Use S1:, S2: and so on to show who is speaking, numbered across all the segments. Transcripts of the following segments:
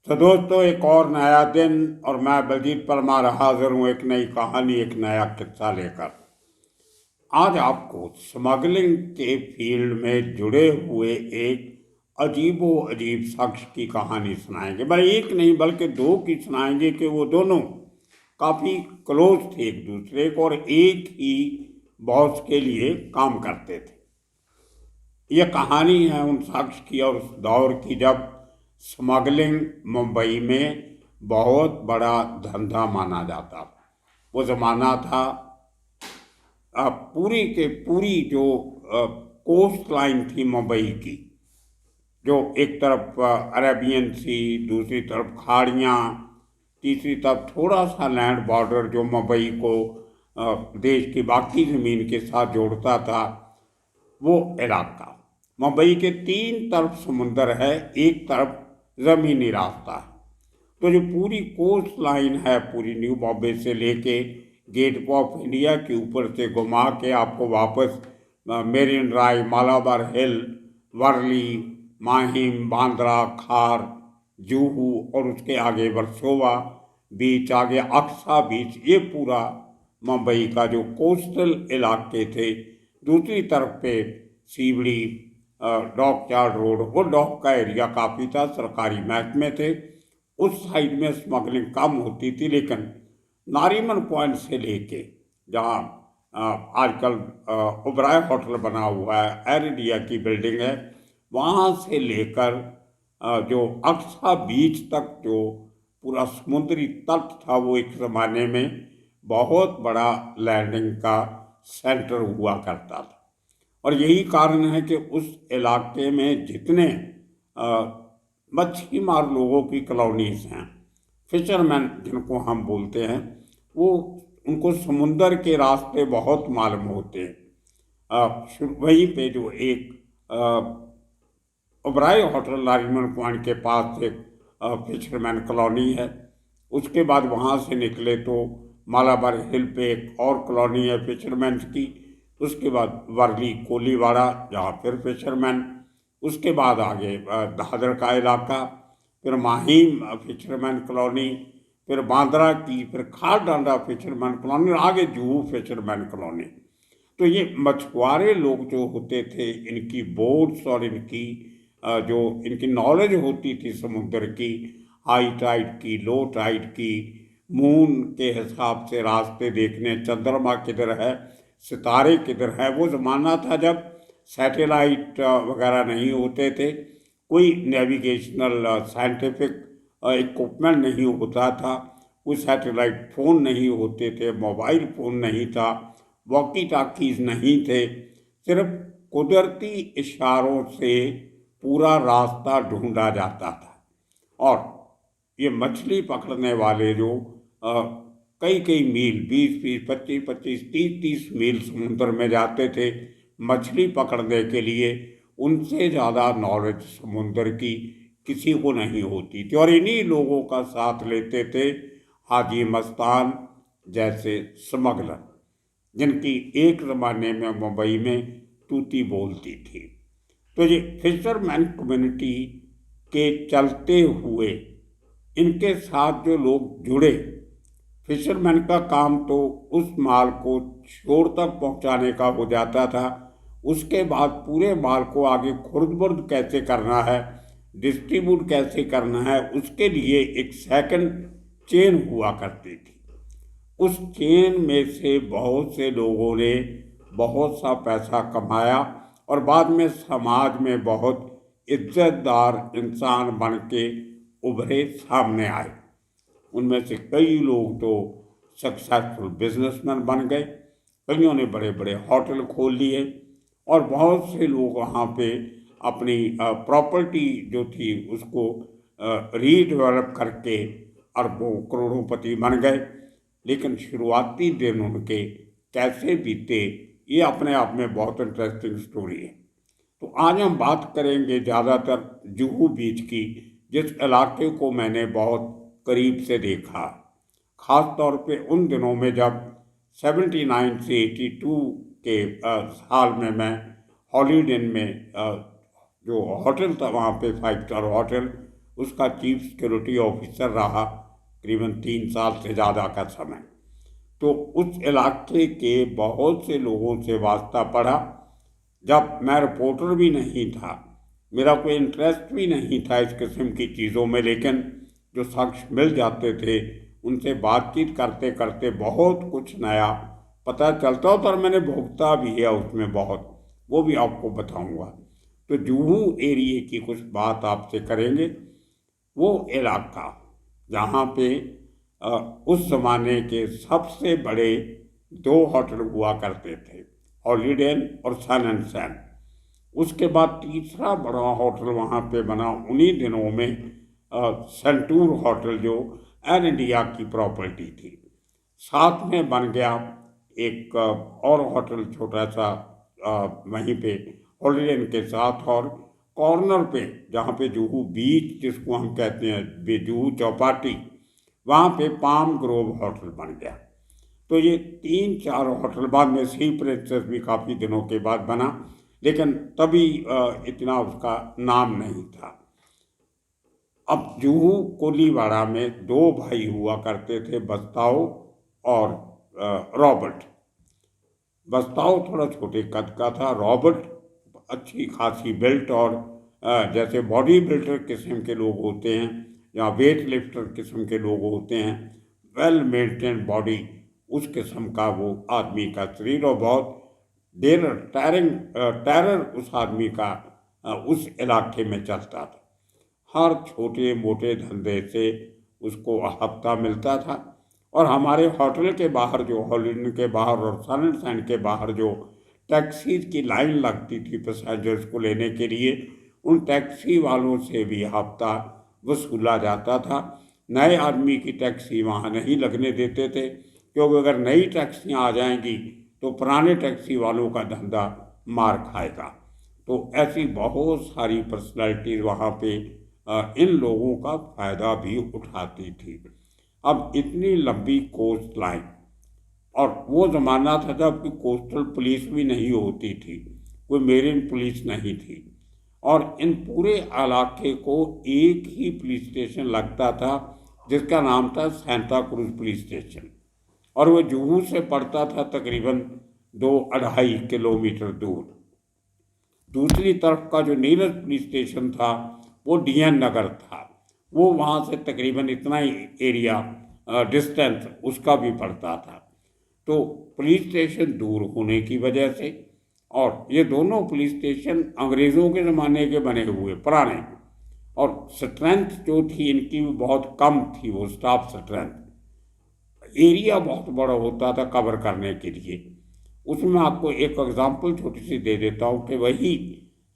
S1: तो दोस्तों, एक और नया दिन और मैं बलजीत परमार हाजिर हूँ एक नई कहानी, एक नया किस्सा लेकर। आज आपको स्मगलिंग के फील्ड में जुड़े हुए एक अजीबो अजीब शख्स की कहानी सुनाएंगे। भाई एक नहीं बल्कि दो की सुनाएंगे कि वो दोनों काफ़ी क्लोज थे एक दूसरे को और एक ही बॉस के लिए काम करते थे। ये कहानी है उन शख्स की और उस दौर की जब स्मगलिंग मुंबई में बहुत बड़ा धंधा माना जाता था। वो ज़माना था पूरी के पूरी जो कोस्ट लाइन थी मुंबई की, जो एक तरफ अरेबियन सी, दूसरी तरफ खाड़ियाँ, तीसरी तरफ थोड़ा सा लैंड बॉर्डर जो मुंबई को देश की बाकी ज़मीन के साथ जोड़ता था, वो इलाका। मुंबई के तीन तरफ समुंदर है, एक तरफ ज़मीनी रास्ता है। तो जो पूरी कोस्ट लाइन है, पूरी न्यू बॉम्बे से लेके गेट ऑफ इंडिया के ऊपर से घुमा के आपको वापस मेरिन ड्राइव, मालाबार हिल, वर्ली, माहिम, बांद्रा, खार, जुहू और उसके आगे वर्सोवा बीच, आगे अक्सा बीच, ये पूरा मुंबई का जो कोस्टल इलाके थे। दूसरी तरफ पे सीवड़ी, डॉक यार्ड रोड, वो डॉक का एरिया काफ़ी था, सरकारी महकमे थे। उस साइड में स्मगलिंग कम होती थी, लेकिन नारीमन पॉइंट से लेके जहाँ आजकल ओबराय होटल बना हुआ है, एयर इंडिया की बिल्डिंग है, वहाँ से लेकर जो अक्सा बीच तक जो पूरा समुद्री तट था, वो एक ज़माने में बहुत बड़ा लैंडिंग का सेंटर हुआ करता था। और यही कारण है कि उस इलाके में जितने मच्छी मार लोगों की कॉलोनीज हैं, फिशरमैन जिनको हम बोलते हैं, वो उनको समुंदर के रास्ते बहुत मालूम होते हैं। वहीं पे जो एक ओबराय होटल नारीमन पॉइंट के पास एक फिशरमैन कॉलोनी है। उसके बाद वहाँ से निकले तो मालाबार हिल पे एक और कॉलोनी है फिशरमैन की। उसके बाद वर्ली, कोलीवाड़ा, जहाँ फिर फिशरमैन। उसके बाद आगे दादर का इलाका, फिर माहिम फिशरमैन कॉलोनी, फिर बांद्रा की, फिर खार डांडा फिशरमैन कॉलोनी और आगे जुहू फिशरमैन कॉलोनी। तो ये मछुआरे लोग जो होते थे, इनकी बोट्स और इनकी जो इनकी नॉलेज होती थी समुद्र की, हाई टाइड की, लो टाइड की, मून के हिसाब से रास्ते देखने, चंद्रमा किधर है, सितारे किधर है। वो ज़माना था जब सैटेलाइट वगैरह नहीं होते थे, कोई नेविगेशनल साइंटिफिक इक्विपमेंट नहीं होता था, कोई सैटेलाइट फ़ोन नहीं होते थे, मोबाइल फ़ोन नहीं था, वॉकी टॉकीज़ नहीं थे। सिर्फ कुदरती इशारों से पूरा रास्ता ढूंढा जाता था। और ये मछली पकड़ने वाले जो कई कई मील, 20-20, 25-25, 30-30 मील समुद्र में जाते थे मछली पकड़ने के लिए, उनसे ज़्यादा नॉलेज समुद्र की किसी को नहीं होती थी। और इन्हीं लोगों का साथ लेते थे हाजी मस्तान जैसे स्मगलर, जिनकी एक ज़माने में मुंबई में तूती बोलती थी। तो ये फिशरमैन कम्युनिटी के चलते हुए इनके साथ जो लोग जुड़े, फिशरमैन का काम तो उस माल को शोर तक पहुंचाने का हो जाता था। उसके बाद पूरे माल को आगे खुर्द-बुर्द कैसे करना है, डिस्ट्रीब्यूट कैसे करना है, उसके लिए एक सेकंड चेन हुआ करती थी। उस चेन में से बहुत से लोगों ने बहुत सा पैसा कमाया और बाद में समाज में बहुत इज्जतदार इंसान बन के उभरे, सामने आए। उनमें से कई लोग तो सक्सेसफुल बिजनेसमैन बन गए, कईयों ने बड़े बड़े होटल खोल लिए और बहुत से लोग वहाँ पे अपनी प्रॉपर्टी जो थी उसको रीडेवलप करके अरबों करोड़ोंपति बन गए। लेकिन शुरुआती दिन उनके कैसे बीते, ये अपने आप में बहुत इंटरेस्टिंग स्टोरी है। तो आज हम बात करेंगे ज़्यादातर जुहू बीच की, जिस इलाके को मैंने बहुत करीब से देखा, ख़ास तौर पे उन दिनों में जब 79 से 82 के साल में मैं हॉलीडे में जो होटल था वहाँ पे 5 स्टार होटल, उसका चीफ सिक्योरिटी ऑफिसर रहा करीबन 3 साल से ज़्यादा का समय। तो उस इलाके के बहुत से लोगों से वास्ता पड़ा। जब मैं रिपोर्टर भी नहीं था, मेरा कोई इंटरेस्ट भी नहीं था इस किस्म की चीज़ों में, लेकिन जो शख्स मिल जाते थे उनसे बातचीत करते करते बहुत कुछ नया पता चलता और मैंने भुगता भी है उसमें बहुत, वो भी आपको बताऊंगा। तो जुहू एरिए की कुछ बात आपसे करेंगे। वो इलाका जहाँ पे उस ज़माने के सबसे बड़े 2 होटल हुआ करते थे, हॉलीडे इन और सन एंड सैन। उसके बाद तीसरा बड़ा होटल वहाँ पे बना उन्हीं दिनों में, सेंटूर होटल, जो एयर इंडिया की प्रॉपर्टी थी। साथ में बन गया एक और होटल छोटा सा वहीं पे हॉलीडे इन के साथ, और कॉर्नर पे जहाँ पे जुहू बीच जिसको हम कहते हैं, जुहू चौपाटी, वहाँ पे पाम ग्रोव होटल बन गया। तो ये 3-4 होटल, बाद में सी प्रिंसेस भी काफ़ी दिनों के बाद बना, लेकिन तभी इतना उसका नाम नहीं था। अब जुहू कोलीवाड़ा में 2 भाई हुआ करते थे, बस्ताओ और रॉबर्ट। बस्ताओ थोड़ा छोटे कद का था, रॉबर्ट अच्छी खासी बिल्ट और जैसे बॉडी बिल्डर किस्म के लोग होते हैं या वेट लिफ्टर किस्म के लोग होते हैं, वेल मेंटेन बॉडी, उस किस्म का वो आदमी का शरीर, और बहुत टेरर उस आदमी का उस इलाके में चलता था। हर छोटे मोटे धंधे से उसको हफ्ता मिलता था, और हमारे होटल के बाहर, जो हॉलीडे के बाहर और सन एंड सैन के बाहर जो टैक्सी की लाइन लगती थी पैसेंजर्स को लेने के लिए, उन टैक्सी वालों से भी हफ्ता वसूला जाता था। नए आदमी की टैक्सी वहाँ नहीं लगने देते थे, क्योंकि अगर नई टैक्सियाँ आ जाएंगी तो पुराने टैक्सी वालों का धंधा मार खाएगा। तो ऐसी बहुत सारी पर्सनैलिटीज वहाँ पे इन लोगों का फ़ायदा भी उठाती थी। अब इतनी लंबी कोस्ट लाइन, और वो ज़माना था जब कि कोस्टल पुलिस भी नहीं होती थी, कोई मेरीन पुलिस नहीं थी, और इन पूरे इलाके को एक ही पुलिस स्टेशन लगता था जिसका नाम था सेंटा क्रूज पुलिस स्टेशन, और वो जुहू से पड़ता था तकरीबन 2-2.5 किलोमीटर दूर। दूसरी तरफ का जो नीयरेस्ट पुलिस स्टेशन था वो डीएन नगर था, वो वहाँ से तकरीबन इतना ही एरिया डिस्टेंस उसका भी पड़ता था। तो पुलिस स्टेशन दूर होने की वजह से, और ये दोनों पुलिस स्टेशन अंग्रेज़ों के ज़माने के बने हुए पुराने, और स्ट्रेंथ जो थी इनकी भी बहुत कम थी, वो स्टाफ स्ट्रेंथ, एरिया बहुत बड़ा होता था कवर करने के लिए। उसमें आपको एक एग्जांपल छोटी सी दे देता हूँ कि वही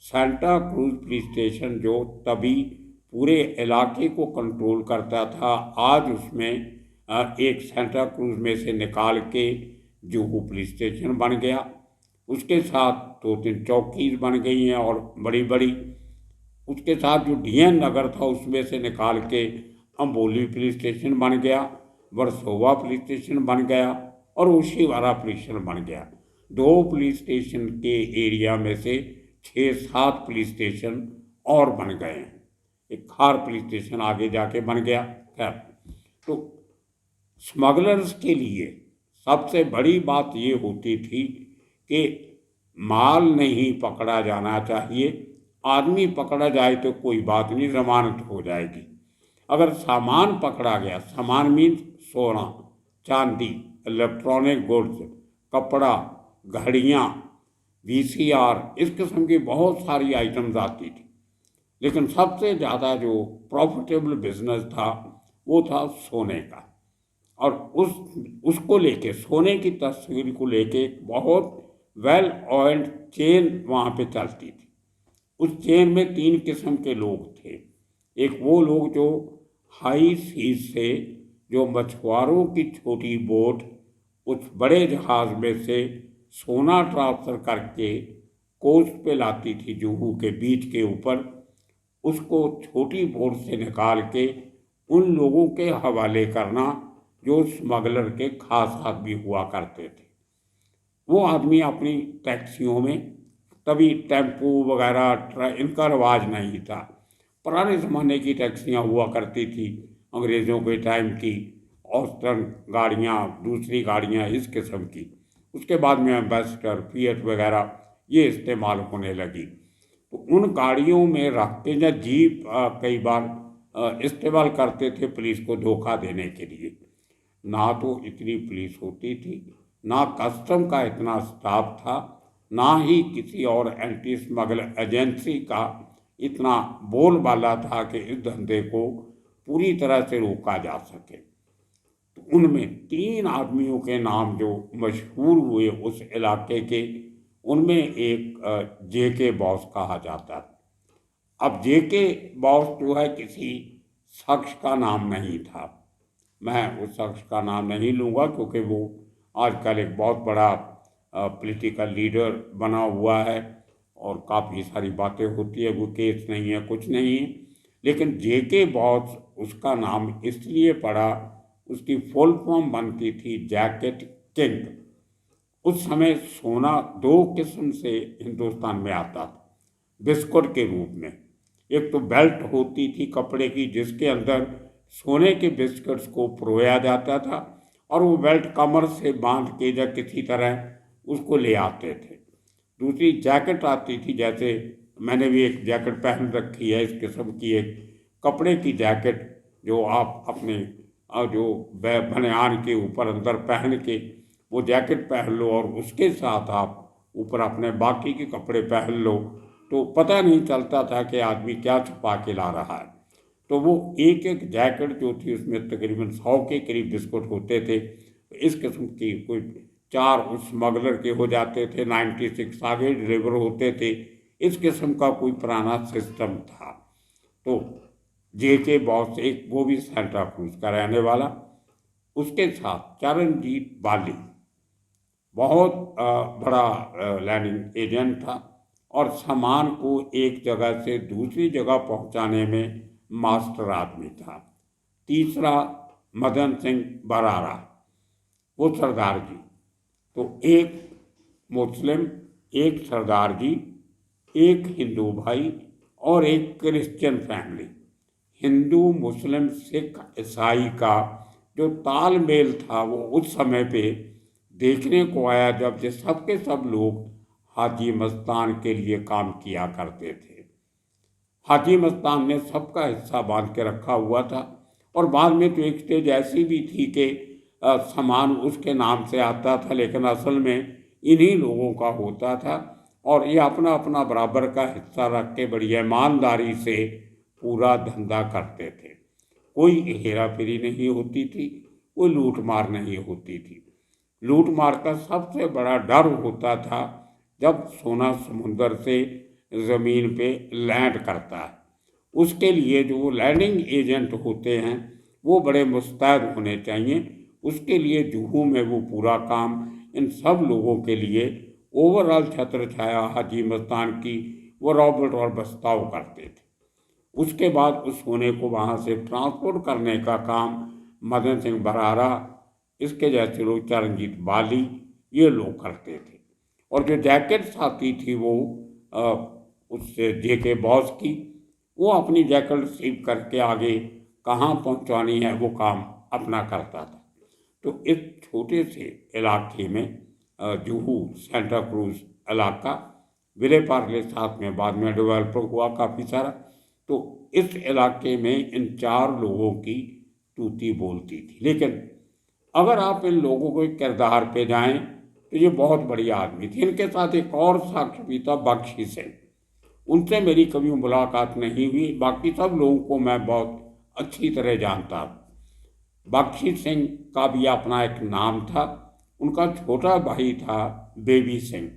S1: सेंटा क्रूज पुलिस स्टेशन जो तभी पूरे इलाके को कंट्रोल करता था, आज उसमें एक सेंटा क्रूज में से निकाल के जुहू पुलिस स्टेशन बन गया। उसके साथ 2-3 चौकीज बन गई हैं और बड़ी बड़ी। उसके साथ जो डीएन नगर था उसमें से निकाल के अम्बोली पुलिस स्टेशन बन गया, वर्सोवा पुलिस स्टेशन बन गया, और ओशिवारा पुलिस स्टेशन बन गया। 2 पुलिस स्टेशन के एरिया में से 6-7 पुलिस स्टेशन और बन गए हैं। एक खार पुलिस स्टेशन आगे जाके बन गया। खैर, तो स्मगलर्स के लिए सबसे बड़ी बात ये होती थी कि माल नहीं पकड़ा जाना चाहिए, आदमी पकड़ा जाए तो कोई बात नहीं, जमानत हो जाएगी। अगर सामान पकड़ा गया, सामान मीन्स सोना, चांदी, इलेक्ट्रॉनिक गुड्स, कपड़ा, घड़ियाँ, वीसीआर, इस किस्म की बहुत सारी आइटम्स आती थी, लेकिन सबसे ज़्यादा जो प्रॉफिटेबल बिजनेस था वो था सोने का। और उसको लेके, सोने की तस्वीर को लेके बहुत वेल ऑयल्ड चेन वहाँ पे चलती थी। उस चेन में 3 किस्म के लोग थे। एक वो लोग जो हाई सीज से, जो मछुआरों की छोटी बोट उस बड़े जहाज़ में से सोना ट्रांसफ़र करके कोस्ट पे लाती थी, जुहू के बीच के ऊपर, उसको छोटी बोट से निकाल के उन लोगों के हवाले करना जो स्मगलर के खास आदमी हुआ करते थे। वो आदमी अपनी टैक्सियों में, तभी टेम्पो वगैरह इनका रवाज नहीं था, पुराने ज़माने की टैक्सियाँ हुआ करती थी, अंग्रेज़ों के टाइम की ऑस्टन गाड़ियाँ, दूसरी गाड़ियाँ इस किस्म की। उसके बाद में एम्बेसडर, फिएट वगैरह ये इस्तेमाल होने लगी। तो उन गाड़ियों में रख के या जीप कई बार इस्तेमाल करते थे पुलिस को धोखा देने के लिए। ना तो इतनी पुलिस होती थी, ना कस्टम का इतना स्टाफ था, ना ही किसी और एंटी स्मगलर एजेंसी का इतना बोलबाला था कि इस धंधे को पूरी तरह से रोका जा सके। तो उनमें 3 आदमियों के नाम जो मशहूर हुए उस इलाके के, उनमें एक जेके बॉस कहा जाता था। अब जेके बॉस जो है किसी शख्स का नाम नहीं था, मैं उस शख्स का नाम नहीं लूँगा क्योंकि वो आजकल एक बहुत बड़ा पॉलिटिकल लीडर बना हुआ है और काफ़ी सारी बातें होती है, वो केस नहीं है, कुछ नहीं है। लेकिन जेके बॉस उसका नाम इसलिए पड़ा, उसकी फुल फॉर्म बनती थी जैकेट किंग। उस समय सोना 2 किस्म से हिंदुस्तान में आता था बिस्कुट के रूप में। एक तो बेल्ट होती थी कपड़े की जिसके अंदर सोने के बिस्कुट्स को परोया जाता था और वो बेल्ट कमर से बांध के या किसी तरह उसको ले आते थे। दूसरी जैकेट आती थी, जैसे मैंने भी एक जैकेट पहन रखी है, इस किस्म की एक कपड़े की जैकेट जो आप अपने जो बनियान के ऊपर अंदर पहन के वो जैकेट पहन लो और उसके साथ आप ऊपर अपने बाकी के कपड़े पहन लो तो पता नहीं चलता था कि आदमी क्या छुपा के ला रहा है। तो वो एक एक जैकेट जो थी उसमें तकरीबन 100 के करीब बिस्कुट होते थे। इस किस्म की कोई 4 उस स्मगलर के हो जाते थे, 96 आगे डिलीवर होते थे। इस किस्म का कोई पुराना सिस्टम था। तो जेके बॉस एक वो भी सेंटा क्रूज का रहने वाला, उसके साथ चरणजीत बाली बहुत बड़ा लैंडिंग एजेंट था और सामान को एक जगह से दूसरी जगह पहुंचाने में मास्टर आदमी था। तीसरा मदन सिंह बरारा, वो सरदार जी। तो एक मुस्लिम, एक सरदार जी, एक हिंदू भाई और एक क्रिश्चियन फैमिली। हिंदू, मुस्लिम, सिख, ईसाई का जो तालमेल था वो उस समय पे देखने को आया जब ये सब के सब लोग हाजी मस्तान के लिए काम किया करते थे। हाजी मस्तान ने सबका हिस्सा बांध के रखा हुआ था और बाद में तो एक स्टेज ऐसी भी थी कि सामान उसके नाम से आता था लेकिन असल में इन्हीं लोगों का होता था और ये अपना अपना बराबर का हिस्सा रख के बड़ी ईमानदारी से पूरा धंधा करते थे। कोई हेरा फेरी नहीं होती थी, कोई लूट मार नहीं होती थी। लूट मार का सबसे बड़ा डर होता था जब सोना समुंदर से ज़मीन पे लैंड करता है। उसके लिए जो लैंडिंग एजेंट होते हैं वो बड़े मुस्तैद होने चाहिए। उसके लिए जुहू में वो पूरा काम इन सब लोगों के लिए ओवरऑल छत्र छाया हाजी मस्तान की वो रॉबर्ट और बस्ताव करते थे। उसके बाद उस सोने को वहाँ से ट्रांसपोर्ट करने का काम मदन सिंह बरारा, इसके जैसे लोग चरणजीत बाली, ये लोग करते थे। और जो जैकेट्स आती थी वो उससे जेके बॉस की, वो अपनी जैकेट रिसीव करके आगे कहाँ पहुँचानी है वो काम अपना करता था। तो इस छोटे से इलाके में जुहू, सेंटा क्रूज इलाका, विले पार्ले साथ में बाद में डेवलप हुआ काफ़ी सारा। तो इस इलाके में इन 4 लोगों की तूती बोलती थी। लेकिन अगर आप इन लोगों के किरदार पे जाएं तो ये बहुत बड़ी आदमी थी। इनके साथ एक और शख्स भी था, बख्शी सिंह। उनसे मेरी कभी मुलाकात नहीं हुई, बाकी सब लोगों को मैं बहुत अच्छी तरह जानता। बख्शी सिंह का भी अपना एक नाम था। उनका छोटा भाई था बेबी सिंह।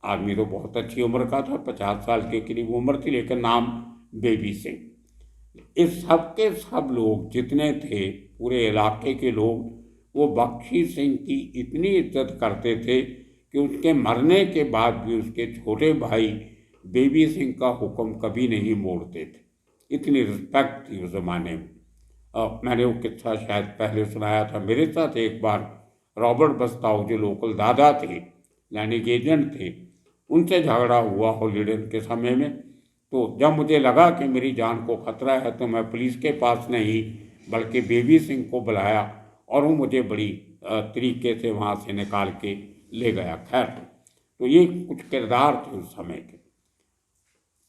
S1: आदमी तो बहुत अच्छी उम्र का था, 50 साल के करीब उम्र थी, लेकिन नाम बेबी सिंह। इस सब के सब लोग जितने थे, पूरे इलाके के लोग, वो बख्शी सिंह की इतनी इज्जत करते थे कि उसके मरने के बाद भी उसके छोटे भाई बेबी सिंह का हुक्म कभी नहीं मोड़ते थे। इतनी रिस्पेक्ट थी उस ज़माने में। मैंने वो किस्सा शायद पहले सुनाया था। मेरे साथ एक बार रॉबर्ट बस्ताव जो लोकल दादा थे, लैंडिंग एजेंट थे, उनसे झगड़ा हुआ हॉलीडे के समय में। तो जब मुझे लगा कि मेरी जान को खतरा है तो मैं पुलिस के पास नहीं बल्कि बेबी सिंह को बुलाया और वो मुझे बड़ी तरीके से वहाँ से निकाल के ले गया। खैर, तो ये कुछ किरदार थे उस समय के।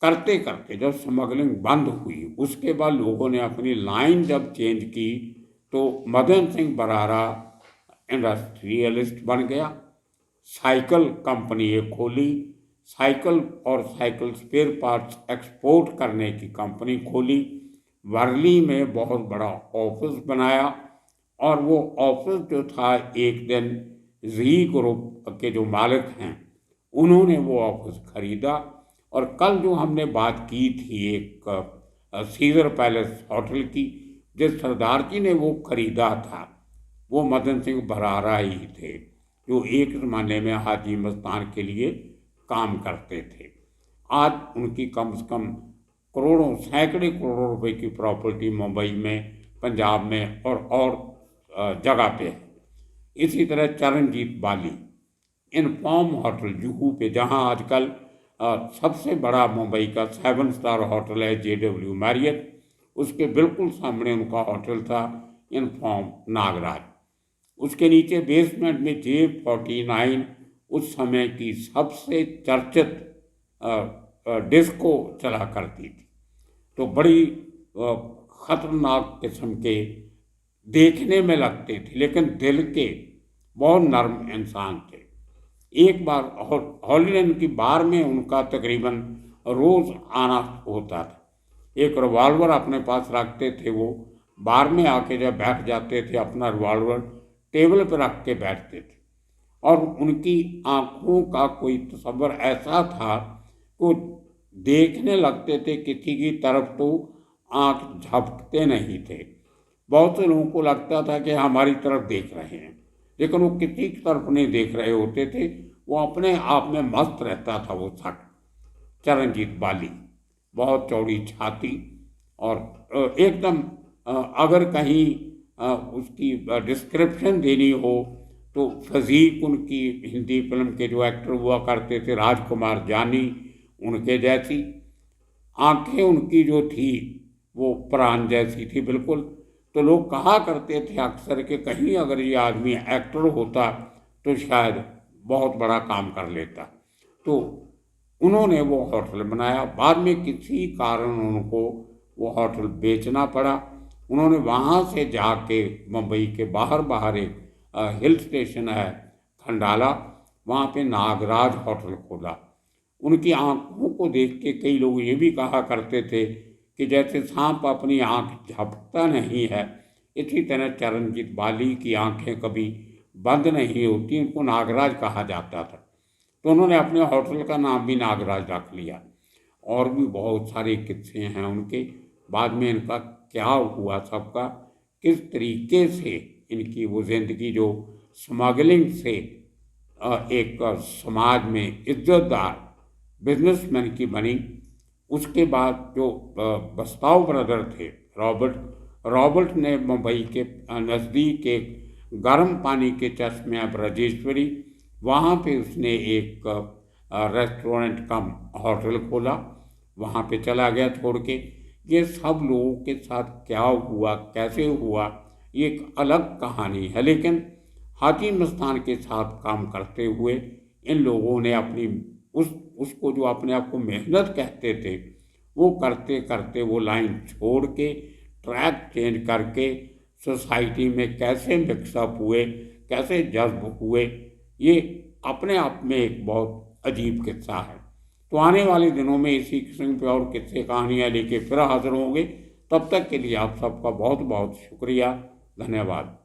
S1: करते करते जब स्मगलिंग बंद हुई उसके बाद लोगों ने अपनी लाइन जब चेंज की तो मदन सिंह बरारा इंडस्ट्रियलिस्ट बन गया। साइकिल कंपनी एक खोली, साइकिल और साइकिल स्पेयर पार्ट्स एक्सपोर्ट करने की कंपनी खोली। वर्ली में बहुत बड़ा ऑफिस बनाया और वो ऑफिस जो था एक दिन जी ग्रुप के जो मालिक हैं उन्होंने वो ऑफिस खरीदा। और कल जो हमने बात की थी एक सीजर पैलेस होटल की, जिस सरदार जी ने वो खरीदा था वो मदन सिंह बरारा ही थे, जो एक ज़माने में हाजी मस्तान के लिए काम करते थे। आज उनकी कम से कम करोड़ों सैकड़े करोड़ों रुपए की प्रॉपर्टी मुंबई में, पंजाब में और जगह पे है। इसी तरह चरणजीत बाली इनफॉर्म होटल जुहू पे, जहां आजकल सबसे बड़ा मुंबई का 7 स्टार होटल है JW मैरियट, उसके बिल्कुल सामने उनका होटल था इनफॉर्म नागराज। उसके नीचे बेसमेंट में J49 उस समय की सबसे चर्चित डिस्को चला करती थी। तो बड़ी खतरनाक किस्म के देखने में लगते थे लेकिन दिल के बहुत नर्म इंसान थे। एक बार हॉलीलैंड की बार में उनका तकरीबन रोज़ आना होता था। एक रिवॉल्वर अपने पास रखते थे, वो बार में आके जब बैठ जाते थे अपना रिवॉल्वर टेबल पर रख के बैठते थे और उनकी आँखों का कोई तस्वर ऐसा था कि देखने लगते थे किसी की तरफ तो आँख झपकते नहीं थे। बहुत से लोगों को लगता था कि हमारी तरफ देख रहे हैं, लेकिन वो किसी की तरफ नहीं देख रहे होते थे, वो अपने आप में मस्त रहता था वो शख्स। चरणजीत बाली, बहुत चौड़ी छाती और एकदम अगर कहीं उसकी डिस्क्रिप्शन देनी हो तो फजीक उनकी हिंदी फिल्म के जो एक्टर हुआ करते थे राजकुमार जानी उनके जैसी। आंखें उनकी जो थी वो प्राण जैसी थी बिल्कुल। तो लोग कहा करते थे अक्सर कि कहीं अगर ये आदमी एक्टर होता तो शायद बहुत बड़ा काम कर लेता। तो उन्होंने वो होटल बनाया। बाद में किसी कारण उनको वो होटल बेचना पड़ा। उन्होंने वहाँ से जाके मुंबई के बाहर एक हिल स्टेशन है खंडाला, वहाँ पे नागराज होटल खोला। उनकी आंखों को देख के कई लोग ये भी कहा करते थे कि जैसे सांप अपनी आंख झपकता नहीं है, इसी तरह चरणजीत बाली की आंखें कभी बंद नहीं होती, उनको नागराज कहा जाता था। तो उन्होंने अपने होटल का नाम भी नागराज रख लिया। और भी बहुत सारे किस्से हैं उनके। बाद में इनका क्या हुआ, सबका किस तरीके से इनकी वो ज़िंदगी जो स्मगलिंग से एक समाज में इज्जतदार बिजनेसमैन की बनी। उसके बाद जो बस्ताव ब्रदर थे रॉबर्ट ने मुंबई के नज़दीक एक गर्म पानी के चश्मे ब्रजेश्वरी, वहाँ पे उसने एक रेस्टोरेंट कम होटल खोला, वहाँ पे चला गया छोड़ के। ये सब लोगों के साथ क्या हुआ, कैसे हुआ, ये एक अलग कहानी है। लेकिन हाजी मस्तान के साथ काम करते हुए इन लोगों ने अपनी उसको जो अपने आप को मेहनत कहते थे वो करते करते वो लाइन छोड़ के ट्रैक चेंज करके सोसाइटी में कैसे मिक्सअप हुए, कैसे जज्ब हुए, ये अपने आप में एक बहुत अजीब किस्सा है। तो आने वाले दिनों में इसी किस्म पे और किस्से कहानियाँ लेके फिर हाजिर होंगे। तब तक के लिए आप सबका बहुत बहुत शुक्रिया, धन्यवाद।